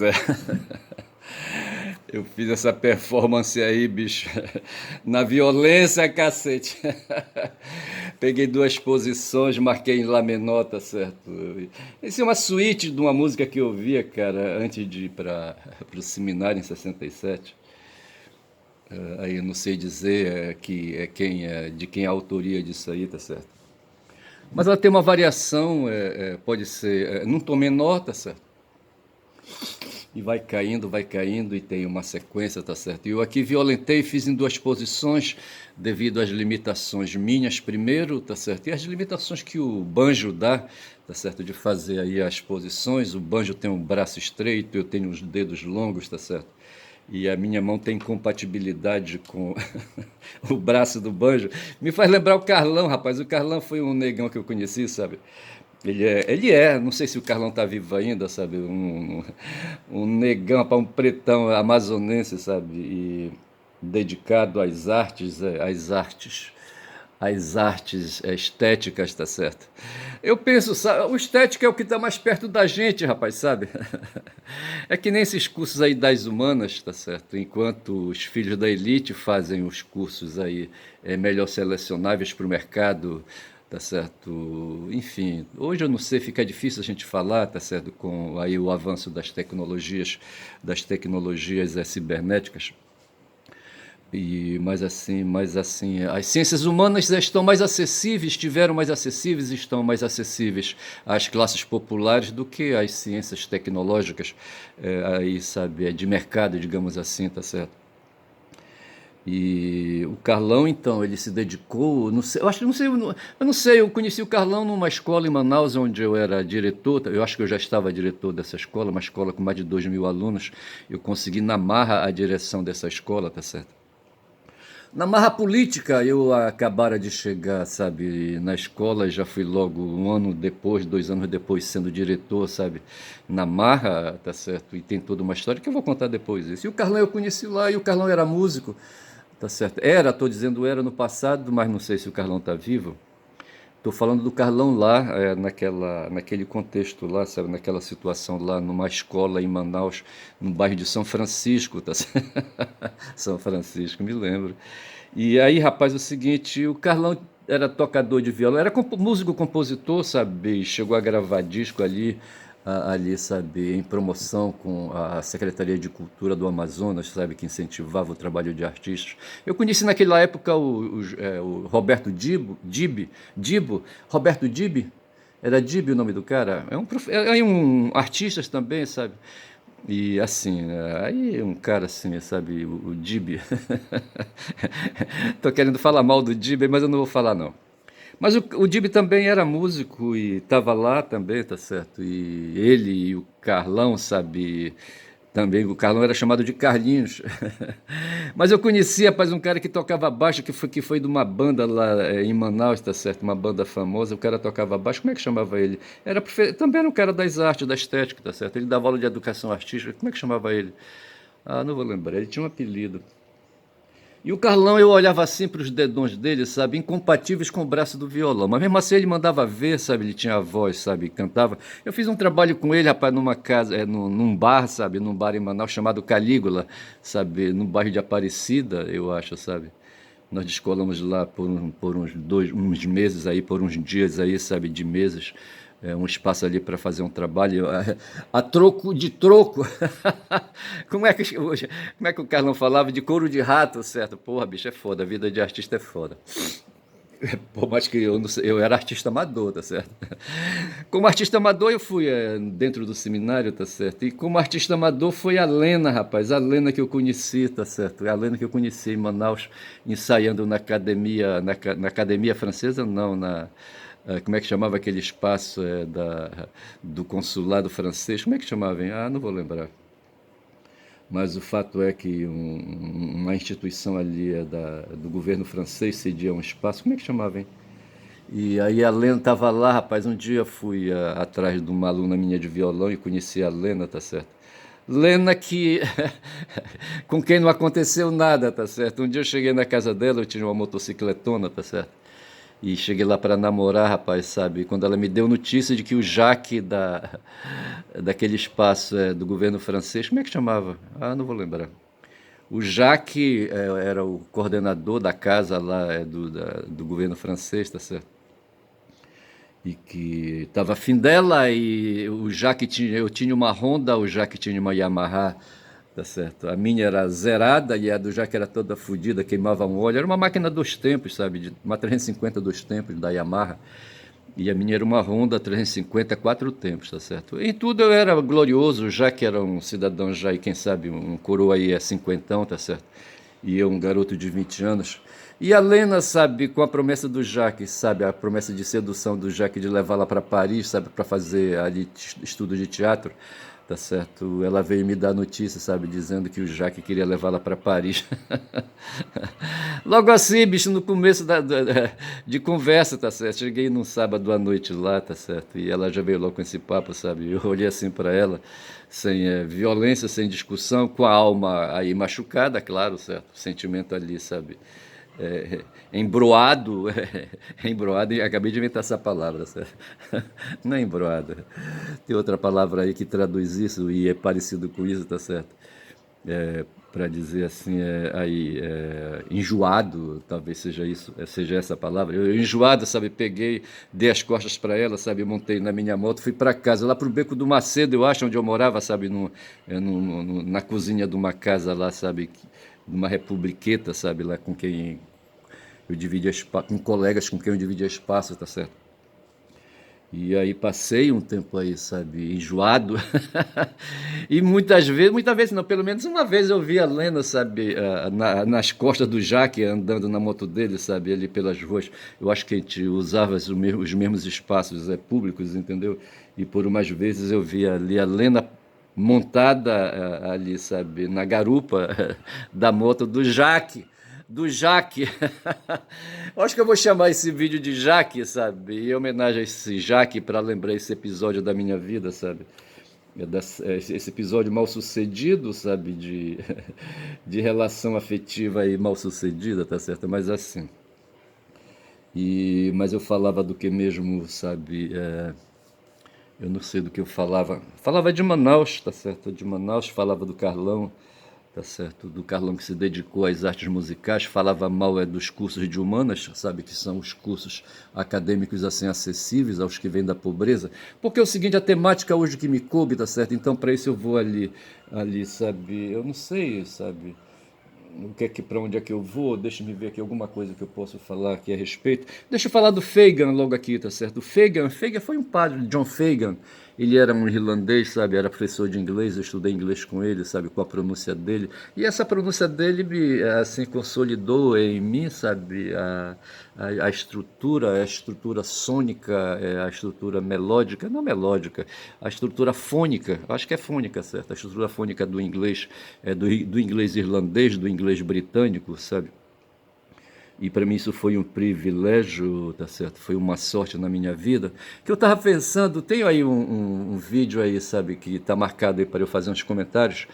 Pois é. Eu fiz essa performance aí, bicho, na violência, cacete. Peguei duas posições, marquei em Lá menor, tá certo? Essa é uma suíte de uma música que eu ouvia, cara, antes de ir para o seminário em 67. Aí eu não sei dizer de quem é a autoria disso aí, tá certo? Mas ela tem uma variação, pode ser num tom menor, tá certo? E vai caindo e tem uma sequência, tá certo? E eu aqui violentei, fiz em duas posições, devido às limitações minhas primeiro, tá certo? E as limitações que o banjo dá, tá certo? De fazer aí as posições. O banjo tem um braço estreito, eu tenho os dedos longos, tá certo? E a minha mão tem compatibilidade com o braço do banjo. Me faz lembrar o Carlão, rapaz. O Carlão foi um negão que eu conheci, sabe? Não sei se o Carlão tá vivo ainda, sabe? Um negão, um pretão amazonense, sabe? E dedicado às artes estéticas, tá certo? Eu penso, sabe, o estético é o que está mais perto da gente, rapaz, sabe? É que nem esses cursos aí das humanas, tá certo? Enquanto os filhos da elite fazem os cursos aí melhor selecionáveis para o mercado, tá certo? Enfim, hoje eu não sei, fica difícil a gente falar, tá certo? Com aí o avanço das tecnologias cibernéticas. Mas assim, as ciências humanas estão mais acessíveis, estiveram mais acessíveis, estão mais acessíveis às classes populares do que às ciências tecnológicas, aí, sabe, de mercado, digamos assim, tá certo? E o Carlão, então, ele se dedicou, não sei, eu acho, eu não sei, eu conheci o Carlão numa escola em Manaus, onde eu era diretor, eu acho que eu já estava diretor dessa escola, uma escola com mais de 2.000 alunos, eu consegui na marra a direção dessa escola, tá certo? Na marra política, eu acabara de chegar, sabe, na escola, já fui logo um ano depois, 2 anos depois, sendo diretor, sabe, na marra, tá certo? E tem toda uma história que eu vou contar depois isso. E o Carlão eu conheci lá, e o Carlão era músico, tá certo? Tô dizendo era no passado, mas não sei se o Carlão tá vivo. Tô falando do Carlão lá, naquele contexto lá, sabe, naquela situação lá, numa escola em Manaus, no bairro de São Francisco, tá certo? São Francisco, me lembro. E aí, rapaz, o seguinte, o Carlão era tocador de violão, era músico compositor, sabe? Chegou a gravar disco ali, sabe, em promoção com a Secretaria de Cultura do Amazonas, sabe, que incentivava o trabalho de artistas. Eu conheci naquela época o Roberto Roberto Dibo, era Dibo o nome do cara, é um artista também, sabe? E assim, aí um cara assim, sabe, o Dib. Tô querendo falar mal do Dib, mas eu não vou falar não. Mas o Dib também era músico e estava lá também, tá certo? E ele e o Carlão, sabe? Também o Carlão era chamado de Carlinhos. Mas eu conhecia, rapaz, um cara que tocava baixo, que foi de uma banda lá em Manaus, tá certo? Uma banda famosa, o cara tocava baixo, como é que chamava ele? Também era um cara das artes, da estética, tá certo? Ele dava aula de educação artística, como é que chamava ele? Ah, não vou lembrar, ele tinha um apelido. E o Carlão, eu olhava assim para os dedões dele, sabe, incompatíveis com o braço do violão. Mas mesmo assim ele mandava ver, sabe, ele tinha a voz, sabe, cantava. Eu fiz um trabalho com ele, rapaz, numa casa, num bar, sabe, num bar em Manaus chamado Calígula, sabe, num bairro de Aparecida, eu acho, sabe. Nós descolamos lá por uns meses aí, por uns dias aí, sabe, de meses. Um espaço ali para fazer um trabalho a troco de troco. Como é que o Carlão falava de couro de rato, certo? Porra, bicho, é foda, a vida de artista é foda. Por mais que eu, não sei, eu era artista amador, tá certo? Como artista amador eu fui dentro do seminário, tá certo? E como artista amador foi a Lena, rapaz, a Lena que eu conheci, tá certo? A Lena que eu conheci em Manaus, ensaiando na academia, na academia francesa, não, como é que chamava aquele espaço do consulado francês? Como é que chamava, hein? Ah, não vou lembrar. Mas o fato é que uma instituição ali do governo francês cedia um espaço. Como é que chamava, hein? E aí a Lena estava lá, rapaz. Um dia fui atrás de uma aluna minha de violão e conheci a Lena, tá certo? Lena que com quem não aconteceu nada, tá certo? Um dia eu cheguei na casa dela, eu tinha uma motocicletona, tá certo? E cheguei lá para namorar, rapaz, sabe? Quando ela me deu notícia de que o Jacques daquele espaço do governo francês, como é que chamava? Ah, não vou lembrar. O Jacques era o coordenador da casa lá do governo francês, tá certo? E que estava afim dela e o Jacques tinha, eu tinha uma Honda, o Jacques tinha uma Yamaha, tá certo? A minha era zerada e a do Jacques era toda fodida, queimava um óleo. Era uma máquina dos tempos, sabe? Uma 350 dos tempos da Yamaha. E a minha era uma Honda 350 quatro tempos, tá certo? Em tudo eu era glorioso, já que era um cidadão já, e quem sabe um coroa aí é cinquentão, tá certo? E eu um garoto de 20 anos. E a Lena, sabe, com a promessa do Jacques, sabe, a promessa de sedução do Jacques de levá-la para Paris, sabe, para fazer ali estudo de teatro, tá certo? Ela veio me dar notícia, sabe, dizendo que o Jacques queria levá-la para Paris. Logo assim, bicho, no começo de conversa, tá certo? Cheguei num sábado à noite lá, tá certo? E ela já veio logo com esse papo, sabe? Eu olhei assim para ela, sem violência, sem discussão, com a alma aí machucada, claro, certo? O sentimento ali, sabe? Embroado, embroado, e acabei de inventar essa palavra, certo? Não é embroado. Tem outra palavra aí que traduz isso e é parecido com isso, tá certo? Para dizer assim, enjoado, talvez seja isso, seja essa palavra. Eu enjoado, sabe, peguei, dei as costas para ela, sabe, montei na minha moto, fui para casa, lá pro Beco do Macedo, eu acho, onde eu morava, sabe, na cozinha de uma casa lá, sabe, numa republiqueta, sabe, lá com quem eu dividia espaço, com colegas com quem eu dividia espaço, tá certo? E aí passei um tempo aí, sabe, enjoado. E muitas vezes não, pelo menos uma vez eu vi a Lena, sabe, nas costas do Jaque, andando na moto dele, sabe, ali pelas ruas. Eu acho que a gente usava os mesmos espaços públicos, entendeu? E por umas vezes eu vi ali a Lena montada ali, sabe, na garupa da moto do Jaque. Do Jaque. Eu acho que eu vou chamar esse vídeo de Jaque, sabe? Em homenagem a esse Jaque, para lembrar esse episódio da minha vida, sabe? Esse episódio mal sucedido, sabe? De relação afetiva aí mal sucedida, tá certo? Mas assim. Mas eu falava do que mesmo, sabe? Eu não sei do que eu falava. Falava de Manaus, tá certo? De Manaus, falava do Carlão, tá certo? Do Carlão que se dedicou às artes musicais, falava mal dos cursos de humanas, sabe? Que são os cursos acadêmicos assim acessíveis aos que vêm da pobreza. Porque é o seguinte, a temática hoje que me coube, tá certo? Então para isso eu vou ali, sabe? Eu não sei, sabe? O que é que para onde é que eu vou? Deixa-me ver aqui alguma coisa que eu posso falar aqui a respeito. Deixa eu falar do Fagan logo aqui, tá certo? O Fagan foi um padre, John Fagan. Ele era um irlandês, sabe? Era professor de inglês, eu estudei inglês com ele, sabe? Com a pronúncia dele. E essa pronúncia dele me, assim, consolidou em mim, sabe? A estrutura sônica, a estrutura melódica, não melódica, a estrutura fônica, acho que é fônica, certo? A estrutura fônica do inglês, do inglês irlandês, do inglês britânico, sabe? E para mim isso foi um privilégio, tá certo? Foi uma sorte na minha vida. Que eu estava pensando, tenho aí um vídeo aí, sabe, que está marcado aí para eu fazer uns comentários,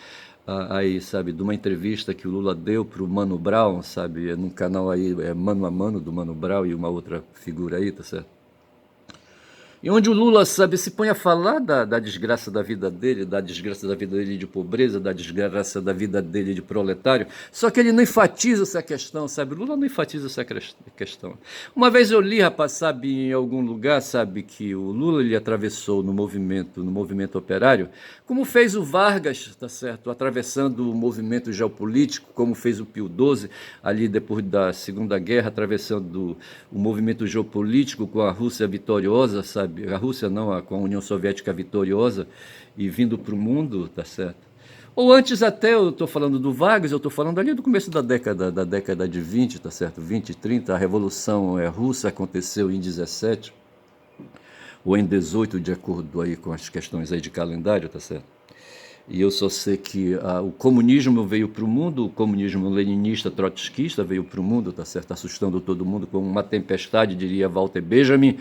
aí, sabe, de uma entrevista que o Lula deu para o Mano Brown, sabe, num canal aí, Mano a Mano, do Mano Brown e uma outra figura aí, tá certo? E onde o Lula, sabe, se põe a falar da desgraça da vida dele, da desgraça da vida dele de pobreza, da desgraça da vida dele de proletário, só que ele não enfatiza essa questão, sabe? O Lula não enfatiza essa questão. Uma vez eu li, rapaz, sabe, em algum lugar, sabe, que o Lula ele atravessou no movimento operário, como fez o Vargas, tá certo, atravessando o movimento geopolítico, como fez o Pio XII, ali depois da Segunda Guerra, atravessando o movimento geopolítico com a Rússia vitoriosa, sabe? A Rússia não, com a União Soviética vitoriosa e vindo para o mundo, tá certo? Ou antes até, eu estou falando do Vargas, eu estou falando ali do começo da década de 20, tá certo? 20, 30, a Revolução Russa aconteceu em 17, ou em 18, de acordo aí com as questões aí de calendário, tá certo? E eu só sei que o comunismo veio para o mundo, o comunismo leninista, trotskista veio para o mundo, tá certo? Assustando todo mundo como uma tempestade, diria Walter Benjamin.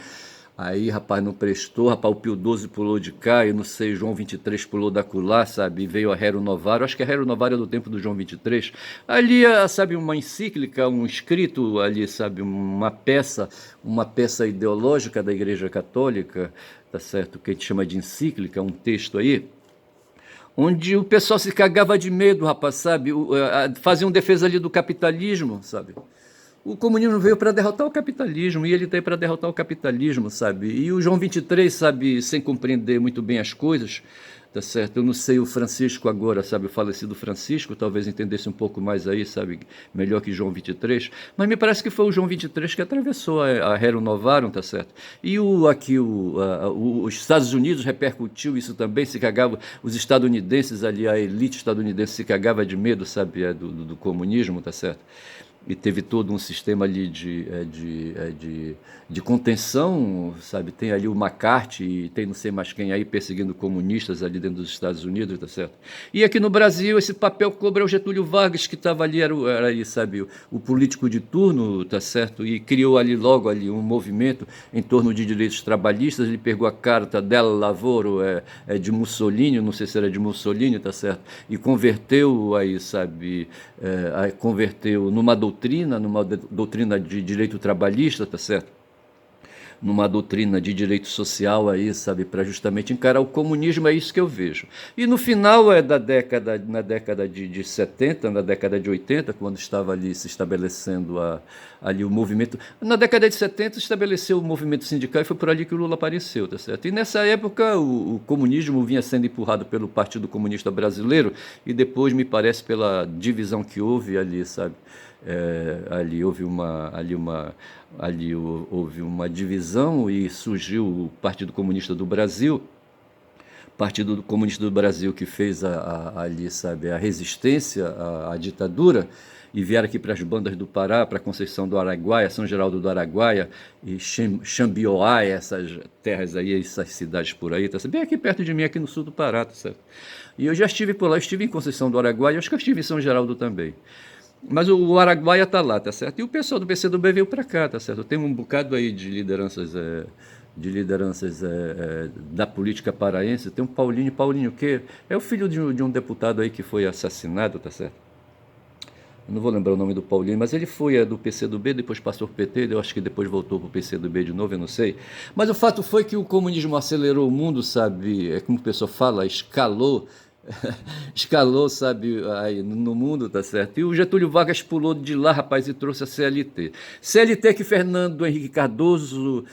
Aí, rapaz, não prestou, rapaz, o Pio XII pulou de cá, eu não sei, João 23 pulou da culá, sabe, e veio a Hero Novaro, acho que a Hero Novaro é do tempo do João 23. Ali, sabe, uma encíclica, um escrito ali, sabe, uma peça ideológica da Igreja Católica, tá certo, que a gente chama de encíclica, um texto aí, onde o pessoal se cagava de medo, rapaz, sabe, faziam defesa ali do capitalismo, sabe. O comunismo veio para derrotar o capitalismo e ele está aí para derrotar o capitalismo, sabe? E o João 23, sabe, sem compreender muito bem as coisas, tá certo? Eu não sei o Francisco agora, sabe, o falecido Francisco, talvez entendesse um pouco mais aí, sabe, melhor que João 23, mas me parece que foi o João 23 que atravessou a Hero Novarum, tá certo? E os Estados Unidos repercutiu isso também, se cagava, os estadunidenses ali, a elite estadunidense se cagava de medo, sabe, do comunismo, tá certo? E teve todo um sistema ali de contenção, sabe? Tem ali o McCarthy, tem não sei mais quem aí perseguindo comunistas ali dentro dos Estados Unidos, tá certo? E aqui no Brasil, esse papel cobrou o Getúlio Vargas, que estava ali, era aí, sabe, o político de turno, tá certo? E criou ali logo ali um movimento em torno de direitos trabalhistas, ele pegou a carta della Lavoro, de Mussolini, não sei se era de Mussolini, tá certo? E converteu aí, sabe, converteu numa doutrina de direito trabalhista, tá certo? Numa doutrina de direito social aí, sabe, para justamente encarar o comunismo, é isso que eu vejo. E no final na década de 70, na década de 80, quando estava ali se estabelecendo ali o movimento, na década de 70 se estabeleceu o movimento sindical e foi por ali que o Lula apareceu, tá certo? E nessa época o comunismo vinha sendo empurrado pelo Partido Comunista Brasileiro e depois, me parece, pela divisão que houve ali, sabe? Ali houve uma divisão e surgiu o Partido Comunista do Brasil, Partido Comunista do Brasil que fez ali, sabe, a resistência à ditadura, e vieram aqui para as bandas do Pará, para Conceição do Araguaia, São Geraldo do Araguaia e Xambioá, essas terras aí, essas cidades por aí, tá certo? Bem aqui perto de mim, aqui no sul do Pará, tá certo? E eu já estive por lá, eu estive em Conceição do Araguaia, acho que eu estive em São Geraldo também. Mas o Araguaia está lá, tá certo? E o pessoal do PCdoB veio para cá, tá certo? Tem um bocado aí de lideranças da política paraense. Tem um Paulinho que é o filho de um deputado aí que foi assassinado, tá certo? Eu não vou lembrar o nome do Paulinho, mas ele foi do PCdoB, depois passou para o PT, eu acho que depois voltou para o PCdoB de novo, eu não sei. Mas o fato foi que o comunismo acelerou o mundo, sabe? É como o pessoal fala, escalou, escalou, sabe, aí no mundo, tá certo? E o Getúlio Vargas pulou de lá, rapaz, e trouxe a CLT. CLT que Fernando Henrique Cardoso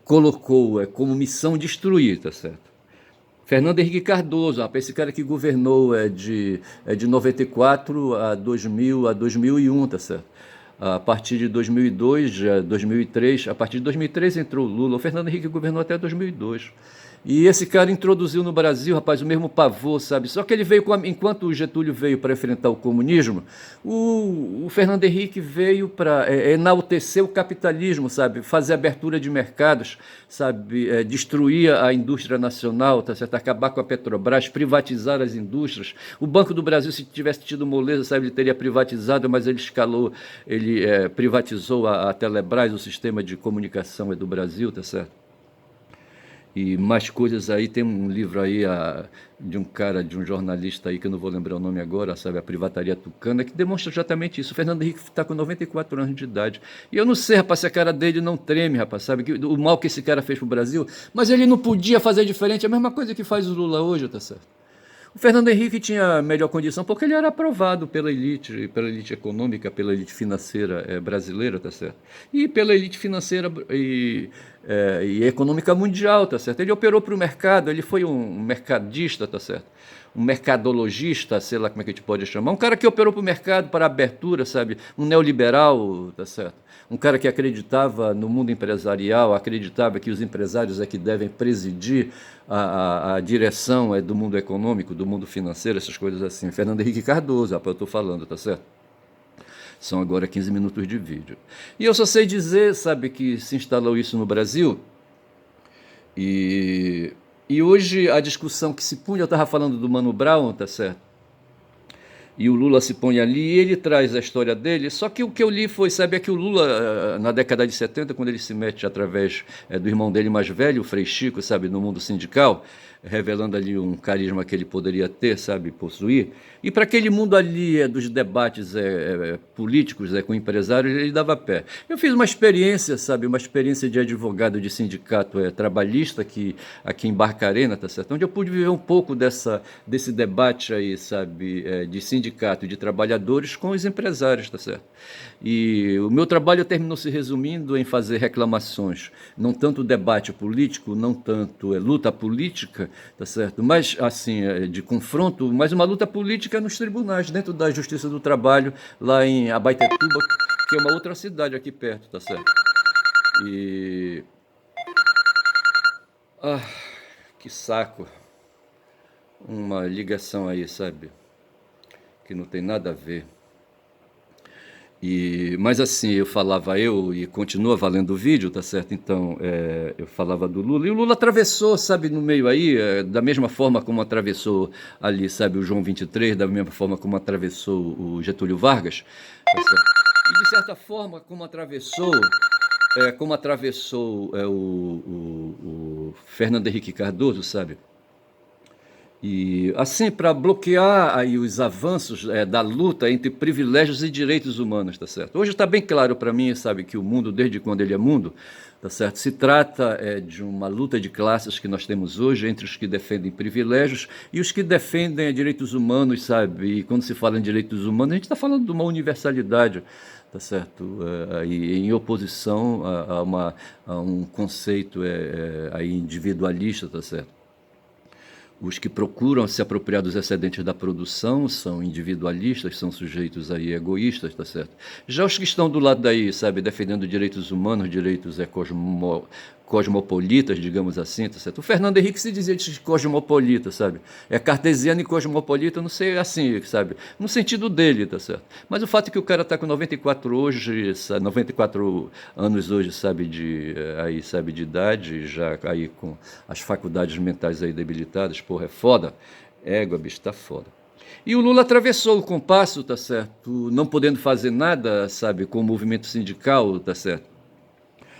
colocou como missão destruir, tá certo? Fernando Henrique Cardoso, rapaz, esse cara que governou de 94 a 2000, a 2001, tá certo? A partir de 2002, 2003, a partir de 2003 entrou o Lula. O Fernando Henrique governou até 2002. E esse cara introduziu no Brasil, rapaz, o mesmo pavor, sabe? Só que ele veio, enquanto o Getúlio veio para enfrentar o comunismo, o Fernando Henrique veio para enaltecer o capitalismo, sabe? Fazer abertura de mercados, sabe? Destruir a indústria nacional, tá certo? Acabar com a Petrobras, privatizar as indústrias. O Banco do Brasil, se tivesse tido moleza, sabe, ele teria privatizado, mas ele escalou, ele privatizou a Telebrás, o sistema de comunicação do Brasil, tá certo? E mais coisas aí, tem um livro aí de um cara, de um jornalista aí, que eu não vou lembrar o nome agora, sabe, A Privataria Tucana, que demonstra exatamente isso. O Fernando Henrique está com 94 anos de idade. E eu não sei, rapaz, se a cara dele não treme, rapaz, sabe, o mal que esse cara fez pro Brasil, mas ele não podia fazer diferente, a mesma coisa que faz o Lula hoje, tá certo? O Fernando Henrique tinha melhor condição porque ele era aprovado pela elite econômica, pela elite financeira brasileira, tá certo? E pela elite financeira e econômica mundial, tá certo? Ele operou para o mercado, ele foi um mercadista, tá certo? Um mercadologista, sei lá como é que a gente pode chamar, um cara que operou para o mercado, para a abertura, sabe? Um neoliberal, tá certo? Um cara que acreditava no mundo empresarial, acreditava que os empresários é que devem presidir a direção do mundo econômico, do mundo financeiro, essas coisas assim. Fernando Henrique Cardoso, rapaz, eu estou falando, tá certo? São agora 15 minutos de vídeo. E eu só sei dizer, sabe, que se instalou isso no Brasil e hoje a discussão que se punha, eu estava falando do Mano Brown, tá certo? e o Lula se põe ali e ele traz a história dele. Só que o que eu li foi, sabe, é que o Lula, na década de 70, quando ele se mete através do irmão dele mais velho, o Frei Chico, sabe, no mundo sindical, revelando ali um carisma que ele poderia ter, sabe, possuir. E para aquele mundo ali dos debates políticos com empresários, ele dava pé. Eu fiz uma experiência, sabe, uma experiência de advogado de sindicato trabalhista aqui em Barcarena, tá certo? Onde eu pude viver um pouco desse debate aí, sabe, de sindicato, de trabalhadores com os empresários, tá certo? E o meu trabalho terminou se resumindo em fazer reclamações, não tanto debate político, não tanto luta política, tá certo? Mas assim, de confronto, mas uma luta política nos tribunais, dentro da Justiça do Trabalho, lá em Abaetetuba, que é uma outra cidade aqui perto, tá certo? E ah, que saco, uma ligação aí, sabe? Que não tem nada a ver. Mas assim, eu e continua valendo o vídeo, tá certo? Então, eu falava do Lula, e o Lula atravessou, sabe, no meio aí, da mesma forma como atravessou ali, sabe, o João 23, da mesma forma como atravessou o Getúlio Vargas, tá certo? E de certa forma, como atravessou o Fernando Henrique Cardoso, sabe? E assim, para bloquear aí os avanços da luta entre privilégios e direitos humanos, tá certo? Hoje está bem claro para mim, sabe, que o mundo, desde quando ele é mundo, tá certo? Se trata de uma luta de classes que nós temos hoje entre os que defendem privilégios e os que defendem direitos humanos, sabe? E quando se fala em direitos humanos, a gente está falando de uma universalidade, tá certo? Aí, em oposição a um conceito aí individualista, tá certo? Os que procuram se apropriar dos excedentes da produção são individualistas, são sujeitos aí egoístas, tá certo? Já os que estão do lado daí, sabe, defendendo direitos humanos, direitos cosmopolitas, digamos assim, tá certo? O Fernando Henrique se dizia de cosmopolita, sabe? É cartesiano e cosmopolita, não sei assim, sabe? No sentido dele, tá certo? Mas o fato é que o cara tá com 94 hoje, 94 anos hoje, sabe, sabe, de idade, já aí com as faculdades mentais aí debilitadas, porra, é foda. Égua, bicho, tá foda. E o Lula atravessou o compasso, tá certo? Não podendo fazer nada, sabe, com o movimento sindical, tá certo?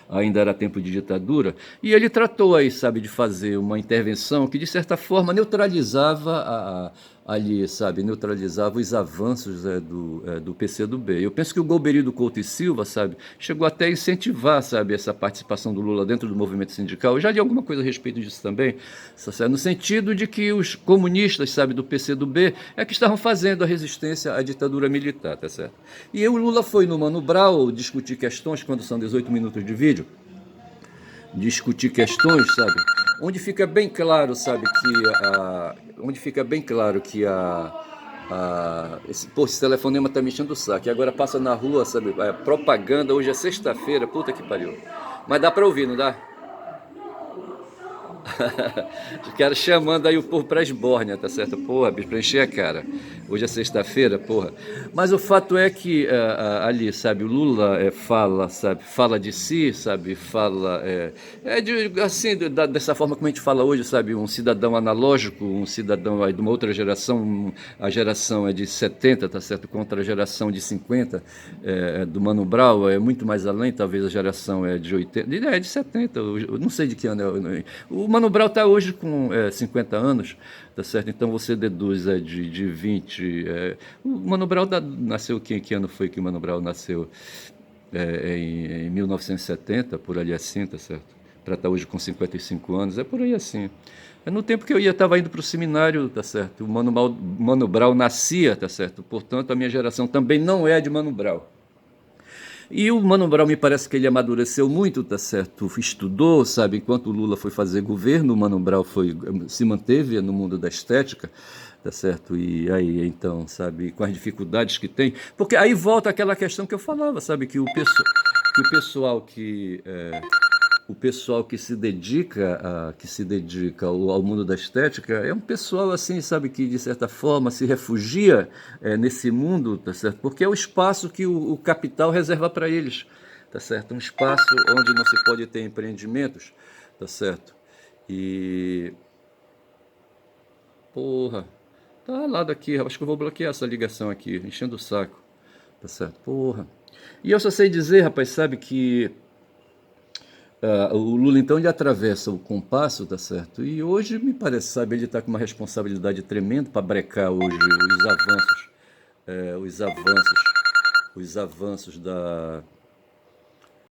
Ainda era tempo de ditadura, e ele tratou aí, sabe, de fazer uma intervenção que, de certa forma, neutralizava ali, sabe, neutralizava os avanços do PCdoB. Eu penso que o Golbery Couto e Silva, sabe, chegou até a incentivar, sabe, essa participação do Lula dentro do movimento sindical. Eu já li alguma coisa a respeito disso também, no sentido de que os comunistas, sabe, do PCdoB é que estavam fazendo a resistência à ditadura militar, tá certo? E o Lula foi no Mano Brown discutir questões, quando são 18 minutos de vídeo, discutir questões, sabe? Onde fica bem claro, sabe, onde fica bem claro que esse telefonema tá me enchendo o saco. E agora passa na rua, sabe? Propaganda, hoje é sexta-feira, puta que pariu. Mas dá pra ouvir, não dá? Os caras chamando aí o povo pra esbórnia, tá certo? Porra, bicho, pra encher a cara. Hoje é sexta-feira, porra. Mas o fato é que ali, sabe, o Lula fala, sabe, fala de si, sabe, fala, assim, dessa forma como a gente fala hoje, sabe, um cidadão analógico, um cidadão aí de uma outra geração, a geração é de 70, tá certo, contra a geração de 50, do Mano Brown, é muito mais além, talvez a geração é de 80, de 70, eu não sei de que ano é. O Mano Brown está hoje com 50 anos, tá certo? Então você deduz de 20. O Mano Brown nasceu, que ano foi que o Mano Brown nasceu? Em 1970, por ali assim, tá certo? Para estar hoje com 55 anos, é por aí assim. É no tempo que eu estava indo para o seminário, tá certo? O Mano Brown nascia, tá certo? Portanto, a minha geração também não é de Mano Brown. E o Mano Brown me parece que ele amadureceu muito, tá certo? Estudou, sabe? Enquanto o Lula foi fazer governo, o Mano Brown se manteve no mundo da estética, tá certo? E aí, então, sabe? Com as dificuldades que tem. Porque aí volta aquela questão que eu falava, sabe? Que o pessoal que se dedica ao mundo da estética é um pessoal assim, sabe, que de certa forma se refugia nesse mundo, tá certo? Porque é o espaço que o capital reserva para eles, tá certo? Um espaço onde não se pode ter empreendimentos, tá certo? E porra, Tá lá daqui, acho que eu vou bloquear essa ligação aqui, enchendo o saco. Tá certo? Porra. E eu só sei dizer, rapaz, sabe que o Lula então ele atravessa o compasso, tá certo? E hoje me parece, sabe, ele tá com uma responsabilidade tremenda para brecar hoje os avanços, os avanços da